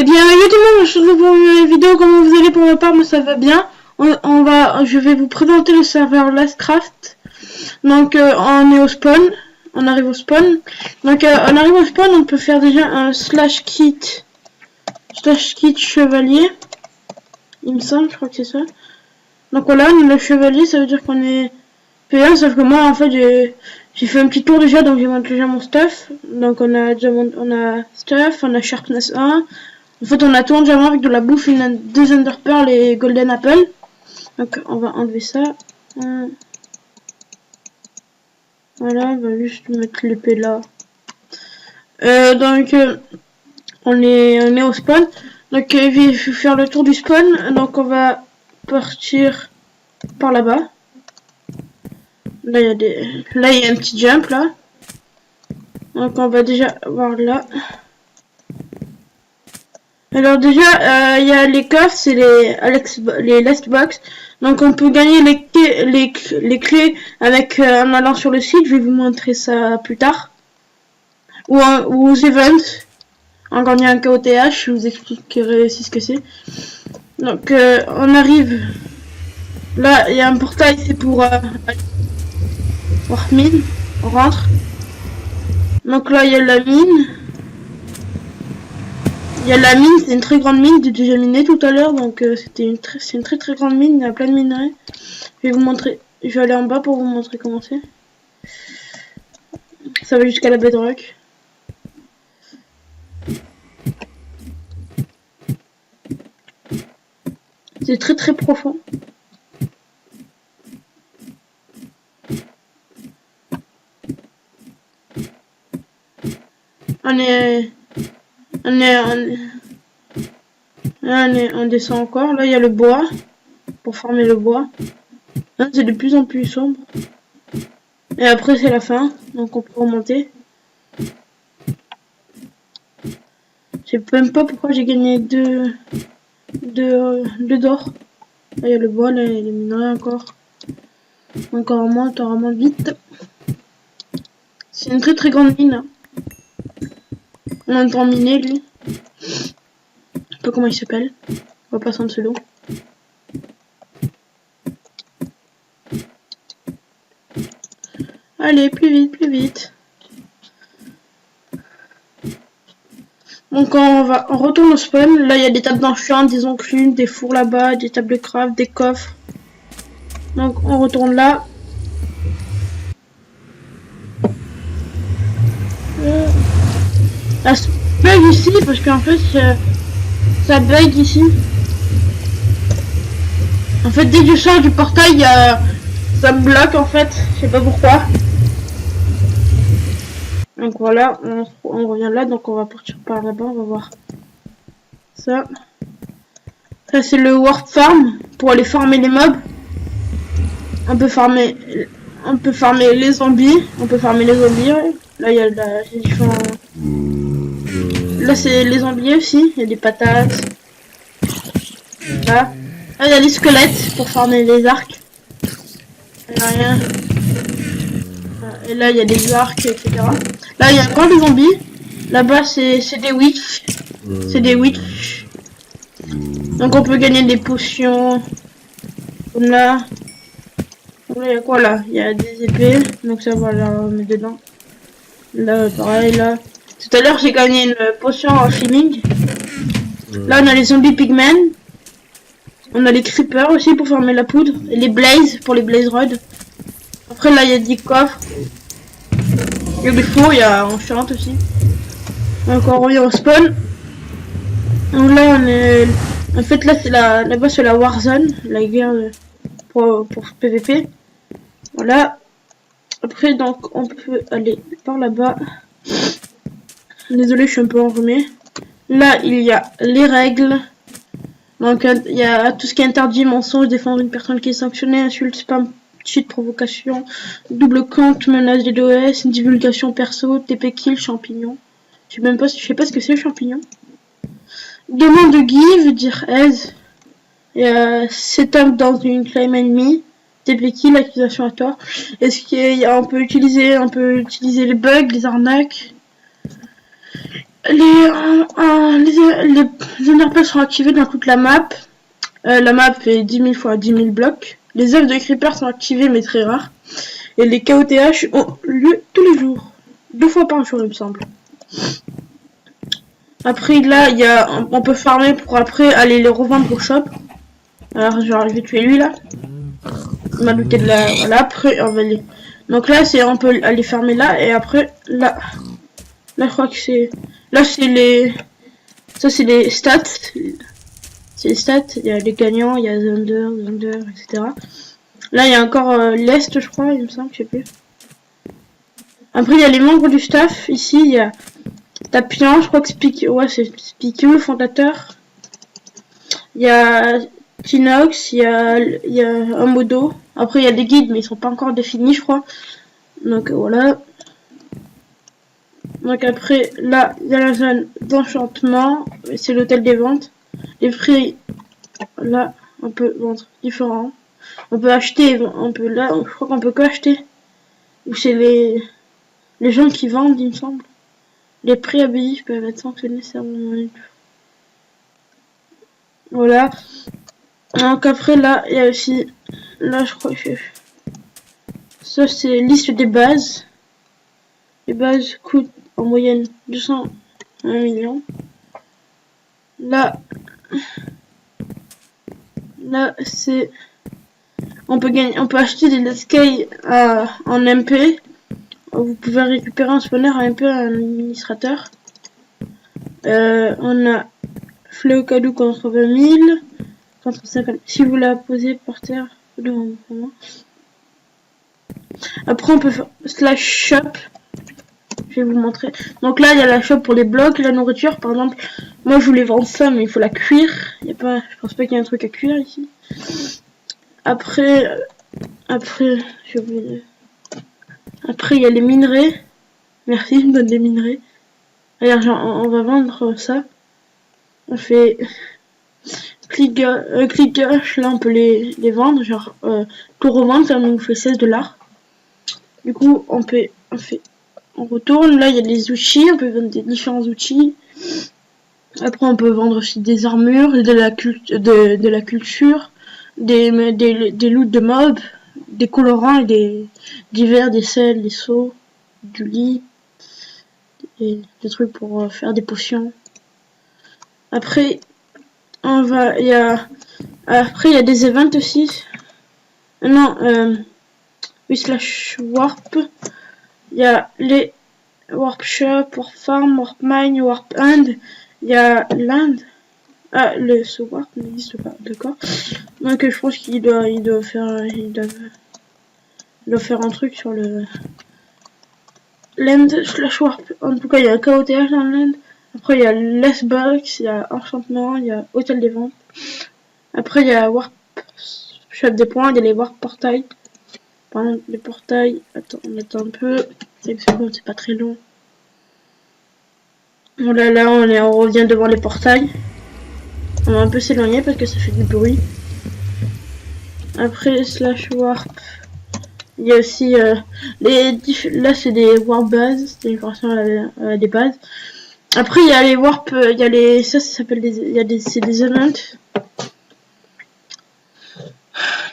Eh bien, yo tout le monde, je vous pour une vidéo. Comment vous allez? Pour ma part, moi ça va bien. Je vais vous présenter le serveur Lastcraft. Donc, on est au spawn. On arrive au spawn. Donc, on arrive au spawn, on peut faire déjà un /kit chevalier. Il me semble, je crois que c'est ça. Donc voilà, on est le chevalier, ça veut dire qu'on est P1, sauf que moi, en fait, j'ai fait un petit tour déjà, donc j'ai montré déjà mon stuff. Donc on a stuff, on a sharpness 1. En fait, on a tout en diamant avec de la bouffe, deux ender pearl et golden apple. Donc on va enlever ça. Voilà, on va juste mettre l'épée là. On est au spawn. Donc il faut faire le tour du spawn. Donc on va partir par là-bas. Là il y a un petit jump là. Donc on va déjà voir là. Alors déjà il y a les coffres, c'est les last box. Donc on peut gagner les clés avec en allant sur le site. Je vais vous montrer ça plus tard. Ou aux events. En gagnant un KOTH, je vous expliquerai aussi ce que c'est. Donc on arrive. Là il y a un portail, c'est pour voir mine. On rentre. Donc là il y a la mine. Il y a la mine, c'est une très grande mine, j'ai déjà miné tout à l'heure, donc c'est une très grande mine, il y a plein de minerais. Je vais vous montrer, je vais aller en bas pour vous montrer comment c'est. Ça va jusqu'à la bedrock. C'est très profond. On descend encore. Là, il y a le bois pour former le bois. Là, c'est de plus en plus sombre. Et après, c'est la fin. Donc, on peut remonter. Je sais même pas pourquoi j'ai gagné deux d'or. Là, il y a le bois. Là, il y a les minerais encore. Encore on remonte vite. C'est une très grande mine. Hein. On entend miner, lui. Je sais pas comment il s'appelle. On va passer en dessous d'eau. Allez, plus vite. Donc on retourne au spawn. Là il y a des tables d'enchant, des enclumes, des fours là-bas, des tables de craft, des coffres. Donc on retourne là. Ça bug ici parce qu'en fait ça bug ici. En fait dès que je sors du portail ça me bloque en fait. Je sais pas pourquoi. Donc voilà, on revient là, donc on va partir par là-bas, on va voir ça. Ça c'est le warp farm pour aller farmer les mobs. On peut farmer les zombies. Ouais. Là il y a là c'est les zombies aussi, il y a des patates. Là il y a des squelettes pour farmer les arcs. Il y a rien. Et là il y a des arcs, etc. Là il y a encore des zombies. Là-bas c'est des witch. Donc on peut gagner des potions. Comme là. Là il y a quoi là? Il y a des épées. Donc ça va là on met dedans. Là pareil là. Tout à l'heure j'ai gagné une potion en feeling. Là on a les zombies pigmen. On a les creepers aussi pour former la poudre. Et les blaze pour les blaze rods. Après là il y a des coffres. Il y a des fours, il y a enchant aussi. Donc on revient au spawn. Donc là on est. En fait là c'est là-bas c'est la warzone, la guerre pour PVP. Voilà. Après donc on peut aller par là-bas. Désolé je suis un peu enrhumé. Là il y a les règles. Donc il y a tout ce qui est interdit, mensonge, défendre une personne qui est sanctionnée, insulte, spam, cheat, provocation, double compte, menace DDoS, divulgation perso, TP kill, champignon. Je sais pas ce que c'est le champignon. Demande de give, dire aise. Setup dans une claim enemy. TP kill, accusation à tort. Est-ce qu'on peut utiliser les bugs, les arnaques. les Enderpearls sont activés dans toute la map. La map fait 10 000 fois 10 000 blocs. Les œufs de creeper sont activés mais très rares. Et les KOTH ont lieu tous les jours. 2 fois par jour il me semble. Après là, on peut farmer pour après aller les revendre au shop. Alors genre je vais tuer lui là. Il m'a looté de la... Voilà, après on va les... Donc là c'est on peut aller farmer là et après là. Là je crois que c'est... Là c'est les... Ça c'est les stats. C'est les stats, il y a les gagnants, il y a Thunder, etc. Là il y a encore l'Est je crois, il me semble, je sais plus. Après il y a les membres du staff, ici il y a Tapian, je crois que c'est Spiky le fondateur. Il y a Tinox, il y a un modo. Après il y a des guides mais ils sont pas encore définis je crois. Donc voilà. Donc après là il y a la zone d'enchantement, c'est l'hôtel des ventes. Les prix là on peut vendre différents. On peut acheter, on peut là, je crois qu'on peut que acheter. Ou c'est les gens qui vendent il me semble. Les prix abusifs peuvent être sanctionnés sévèrement. Voilà. Donc après là, il y a aussi, là je crois que ça c'est liste des bases. Les bases coûtent en moyenne 201 millions. Là c'est, on peut acheter des Let's Sky en MP. Vous pouvez récupérer un spawner en MP à un administrateur. On a Fléau Cadeau contre 20 000. Contre 50. Si vous la posez par terre, après on peut faire slash shop. Je vais vous montrer. Donc là il y a la shop pour les blocs, la nourriture par exemple. Moi je voulais vendre ça mais il faut la cuire. Je pense pas qu'il y ait un truc à cuire ici. Après j'ai oublié. Après il y a les minerais. Merci, je me donne des minerais. Regarde, on va vendre ça. On fait clic gauche, là on peut les vendre, genre tout revendre, ça nous fait 16 $. Du coup on retourne, là il y a des outils, on peut vendre des différents outils. Après on peut vendre aussi des armures, de la culture, des loots de mobs, des colorants et des verres, des sels, des seaux, du lit, et des trucs pour faire des potions. Après il y a des events aussi. Non, oui, slash warp. Il y a les warp shop, warp farm, warp mine, warp hand. Il y a land. Ah, ce warp n'existe pas, d'accord. Donc je pense qu'il doit faire un truc sur le land slash warp. En tout cas, il y a un KOTH dans le land. Après, il y a Less Box, il y a Enchantement, il y a Hôtel des Ventes. Après, il y a Warp Shop des Points, il y a les Warp Portails. Par exemple, les portails, attends, on attend un peu. C'est bon, c'est pas très long. Voilà, là, on revient devant les portails. On va un peu s'éloigner parce que ça fait du bruit. Après, slash Warp. Il y a aussi là, c'est des Warp bases, c'est une version des bases. Après il y a les warp, il y a les ça s'appelle c'est des events.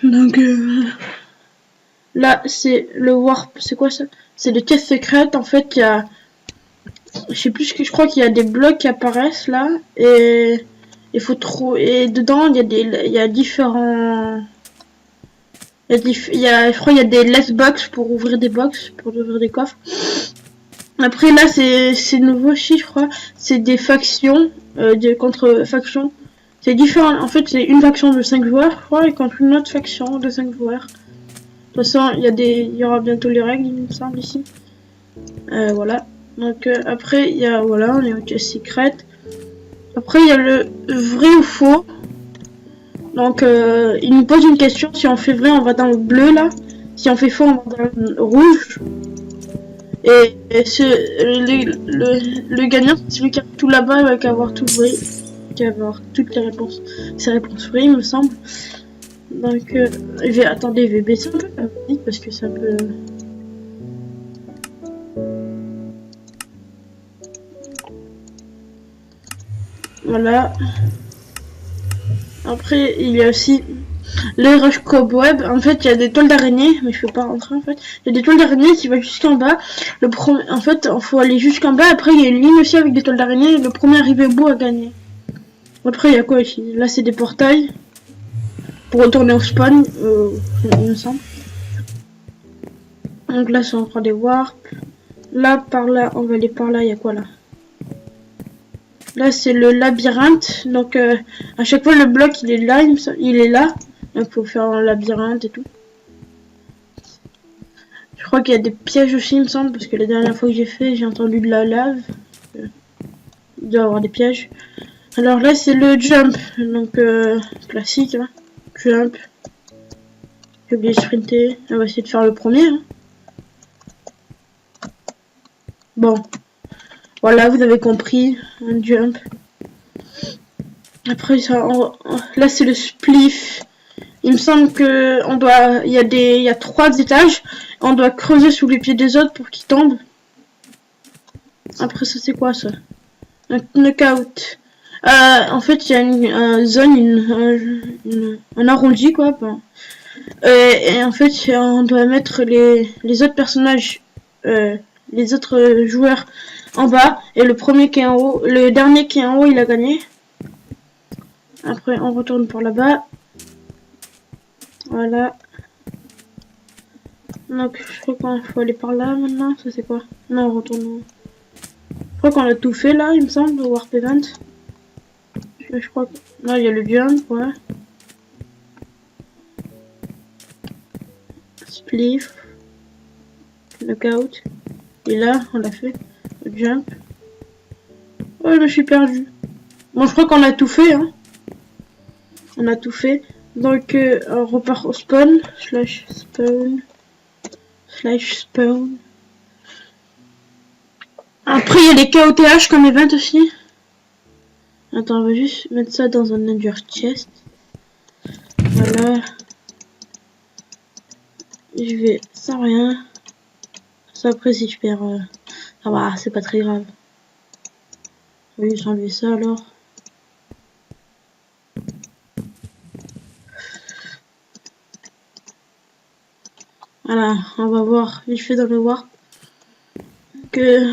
Donc là c'est le warp, c'est quoi ça? C'est des caisses secrètes en fait, il y a je sais plus ce que je crois qu'il y a des blocs qui apparaissent là et il faut trop et dedans il y a différents je crois il y a des let's box pour ouvrir des box, pour ouvrir des coffres. Après là c'est nouveau aussi je crois, c'est des factions, des contre-factions. C'est différent, en fait c'est une faction de 5 joueurs je crois et contre une autre faction de 5 joueurs. De toute façon il y aura bientôt les règles il me semble ici. Voilà. Donc après il y a voilà, on est au caisse secrète. Après il y a le vrai ou faux. Donc il nous pose une question, si on fait vrai on va dans le bleu là, si on fait faux on va dans le rouge. Et le gagnant, c'est celui qui a tout là-bas avec avoir tout vrai, qui va avoir toutes les réponses, ses réponses vraies, il me semble. Donc, je vais baisser un peu la musique parce que c'est un peu. Voilà. Après, il y a aussi le rush cobweb. En fait, il y a des toiles d'araignée, mais je peux pas rentrer en fait. Il y a des toiles d'araignée qui vont jusqu'en bas. En fait, il faut aller jusqu'en bas. Après, il y a une ligne aussi avec des toiles d'araignée. Le premier arrivé au bout a gagné. Après, il y a quoi ici? Là, c'est des portails pour retourner au spawn, il me semble. Donc là, c'est encore des warps. Là, par là, on va aller par là. Il y a quoi là? Là, c'est le labyrinthe. Donc, à chaque fois, le bloc, il est là. Il est là. Donc, faut faire un labyrinthe et tout. Je crois qu'il y a des pièges aussi, il me semble. Parce que la dernière fois que j'ai fait, j'ai entendu de la lave. Il doit y avoir des pièges. Alors là, c'est le jump. Donc, classique. Hein. Jump. J'ai oublié de sprinter. On va essayer de faire le premier. Hein. Bon. Voilà, vous avez compris. Un jump. Après, ça, là, c'est le spliff. Il me semble que il y a 3 étages. On doit creuser sous les pieds des autres pour qu'ils tombent. Après, ça, c'est quoi, ça? Un knockout. En fait, il y a une zone, un arrondi, quoi. Bon. Et en fait, on doit mettre les autres personnages, les autres joueurs en bas. Et le premier qui est en haut, le dernier qui est en haut, il a gagné. Après, on retourne par là-bas. Voilà. Donc, je crois qu'il faut aller par là maintenant. Ça, c'est quoi? Non, on retourne. Je crois qu'on a tout fait là, il me semble, au Warp Event. Je crois que. Là, il y a le jump, ouais. Spliff. Knockout. Et là, on l'a fait. Le jump. Oh, je me suis perdu. Bon, je crois qu'on a tout fait, hein. On a tout fait. Donc, on repart au spawn. Spawn. Spawn. Après, il y a les KOTH comme event aussi. Attends, on va juste mettre ça dans un Ender Chest. Voilà. Je vais sans rien. Ça, après, si je perds... Ah bah, c'est pas très grave. On va juste enlever ça, alors. Voilà, on va voir. Je fais dans le warp. Que...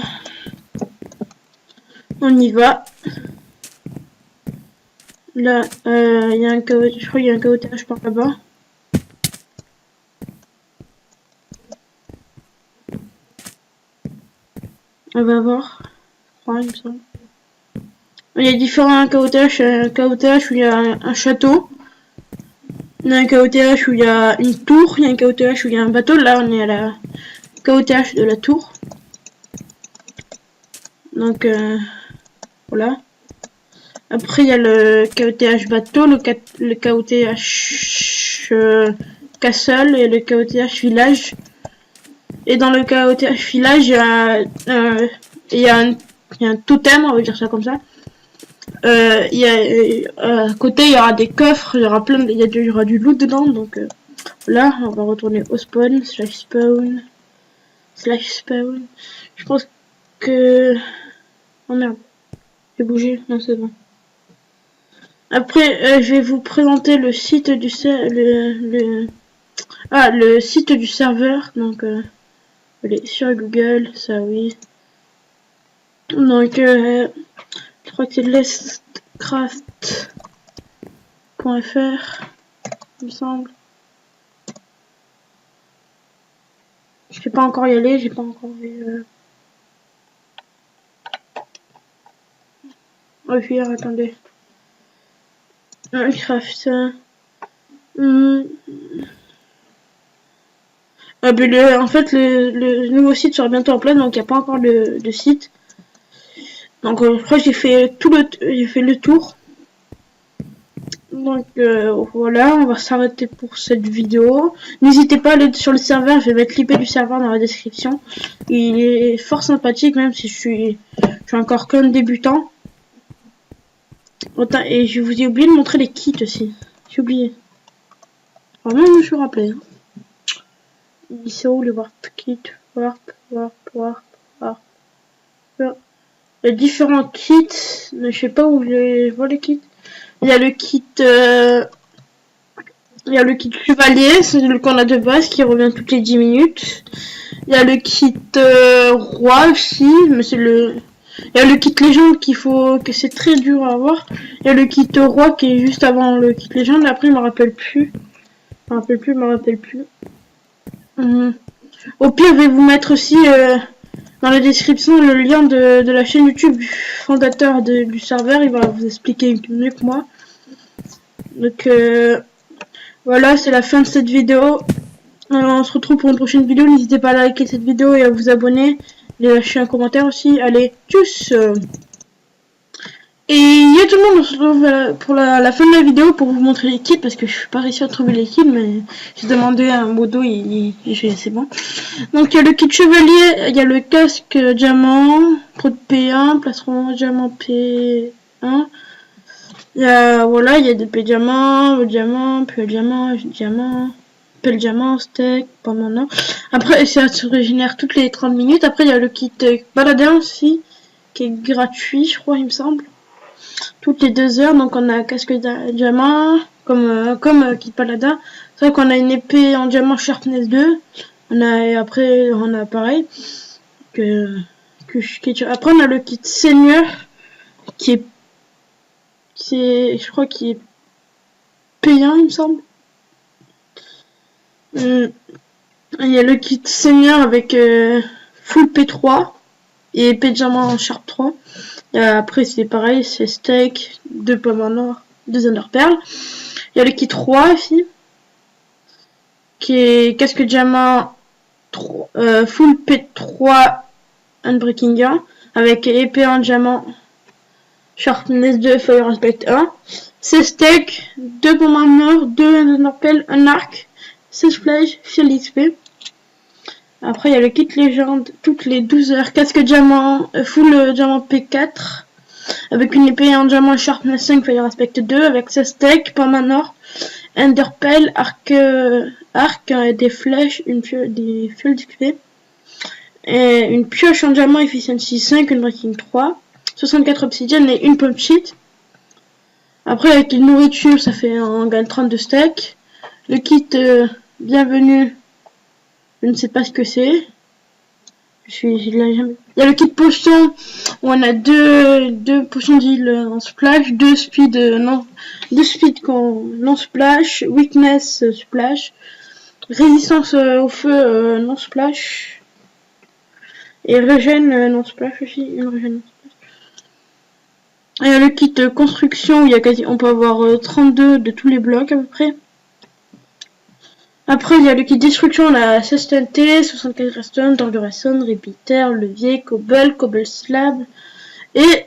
On y va. Là, il y a un KOTH. Je crois qu'il y a un KOTH par là-bas. On va voir. Ouais, il me semble. Il y a différents KOTH. Un KOTH où il y a un château. Il y a un KOTH où il y a une tour. Il y a un KOTH où il y a un bateau. Là, on est à la KOTH de la tour. Donc, voilà. Après, il y a le KOTH bateau, le KOTH castle et le KOTH village. Et dans le KOTH village, il y a un totem, on va dire ça comme ça. À côté, il y aura des coffres, il y aura il y aura du loot dedans. Donc là, on va retourner au spawn, spawn. Je pense que... Oh merde, j'ai bougé, non c'est bon. Après, je vais vous présenter le site du le site du serveur. Donc, allez sur Google, ça oui. Donc, je crois que c'est lestcraft.fr, il me semble. Je vais pas encore y aller, j'ai pas encore vu. Oh, hier, attendez. Minecraft. En fait, le nouveau site sera bientôt en place, donc il n'y a pas encore de site. Donc, je crois que j'ai fait le tour. Donc, voilà, on va s'arrêter pour cette vidéo. N'hésitez pas à aller sur le serveur, je vais mettre l'IP du serveur dans la description. Il est fort sympathique, même si je suis encore qu'un débutant. Et je vous ai oublié de montrer les kits aussi. J'ai oublié. Vraiment, je me suis rappelé. Hein. Ils sont où les warp kits? Warp. Il y a différents kits, mais je sais pas où je vois les kits. Il y a le kit chevalier, c'est le qu'on a de base qui revient toutes les 10 minutes. Il y a le kit roi aussi, mais c'est le... Il y a le kit légende que c'est très dur à avoir. Il y a le kit roi qui est juste avant le kit légende, après je me rappelle plus. Au pire, je vais vous mettre aussi dans la description le lien de la chaîne YouTube du fondateur du serveur, il va vous expliquer mieux que moi. Donc voilà, c'est la fin de cette vidéo. On se retrouve pour une prochaine vidéo. N'hésitez pas à liker cette vidéo et à vous abonner. Et lâcher un commentaire aussi. Allez, tchuss. Et yo tout le monde, on se retrouve pour la fin de la vidéo pour vous montrer les kits. Parce que je suis pas réussi à trouver les kits. Mais j'ai demandé à un modo et c'est bon. Donc il y a le kit chevalier. Il y a le casque diamant. Prod P1. Plastron diamant P1. Il y a, voilà, il y a des diamants, pelle diamant, steak, pas maintenant. Après, ça se régénère toutes les 30 minutes. Après, il y a le kit baladin aussi, qui est gratuit, je crois, il me semble. Toutes les 2 heures, donc on a un casque diamant, comme kit baladin. C'est vrai qu'on a une épée en diamant Sharpness 2. Après, on a pareil. Après, on a le kit seigneur, je crois qu'il est payant, il me semble. Il y a le kit seigneur avec full P3 et épée de diamant en Sharp 3. Et après c'est pareil, c'est steak, 2 pommes en or, 2 underperles. Il y a le kit roi ici, qui est casque diamant full P3 Unbreaking 1 avec épée en diamant Sharpness 2, Fire Aspect 1. 16 steaks, 2 bombes en or, 2 underperles, un arc, 16 flèches, Field XP. Après, il y a le kit légende, toutes les 12 heures, casque diamant, full diamant P4, avec une épée en diamant Sharpness 5, Fire Aspect 2, avec 16 steaks, pomme en or, underpelle, arc, des flèches, des Field XP, et une pioche en diamant Efficiency 5, une Breaking 3, 64 obsidienne et une pump sheet. Après, avec une nourriture, ça fait un gain 32 steaks. Le kit bienvenue, je ne sais pas ce que c'est. Il y a le kit potion où on a deux potions d'île en splash, 2 speed non splash, weakness splash, résistance au feu non splash et régène non splash aussi, une régène. Il y a le kit construction où il y a on peut avoir 32 de tous les blocs à peu près. Après, il y a le kit destruction, on a 16 TNT, 64 redstone, torche de redstone, repeater, levier, cobble slab et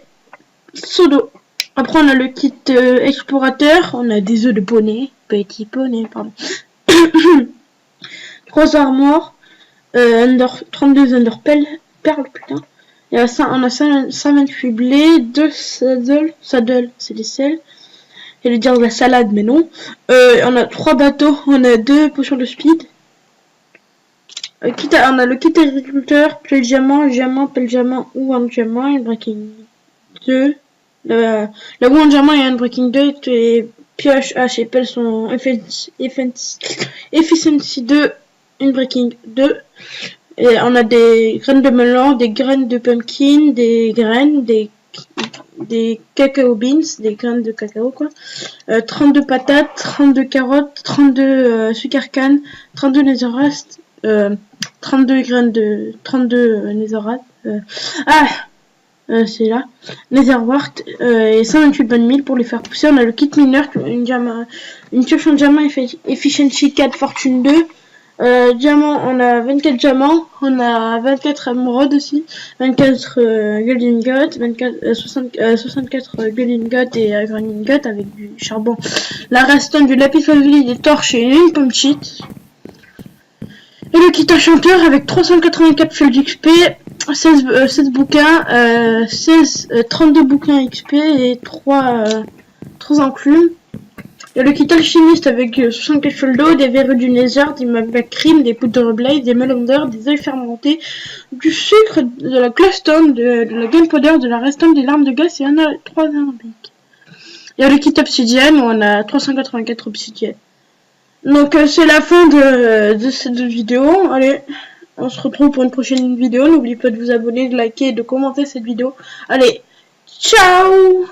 sodo. Après, on a le kit explorateur, on a des œufs de poney, petit poney, pardon. 3 armors, 32 underperles, putain. Et on a 128 blés, 2 saddle, c'est des sels. J'allais dire de la salade, mais non. On a 3 bateaux, on a 2 potions de speed. On a le kit agriculteur, pelle diamant, pelle diamant ou un diamant, un breaking 2. La ou un diamant et un breaking 2, et pioche, hache et pelle sont efficiency 2, une breaking 2. Et on a des graines de melon, des graines de pumpkin, des cacao beans, des graines de cacao quoi. 32 patates, 32 carottes, 32 sucre canne, 32 netherraft, 32 graines de 32 netherraft. C'est là. Netherwart et 128 bonnes milles pour les faire pousser. On a le kit mineur, une pioche en diamant efficiency 4 fortune 2. Diamant, on a 24 diamants, on a 24 émeraudes aussi, 24 gold ingot, 64 gold ingot et iron ingot avec du charbon, la redstone, du lapis lazuli, des torches et une pump sheet. Et le kit enchanteur avec 384 field XP, 16 bouquins, 32 bouquins XP et 3 enclumes. Il y a le kit alchimiste avec 64 fioles d'eau, des verrues du Nether, des macrim, des poudres blaze, des melons d'or, des œufs fermentés, du sucre, de la glowstone, de la gunpowder, de la redstone, des larmes de gaz et 3 alambics. Il y a le kit obsidienne où on a 384 obsidiennes. Donc c'est la fin de cette vidéo. Allez, on se retrouve pour une prochaine vidéo. N'oubliez pas de vous abonner, de liker et de commenter cette vidéo. Allez, ciao!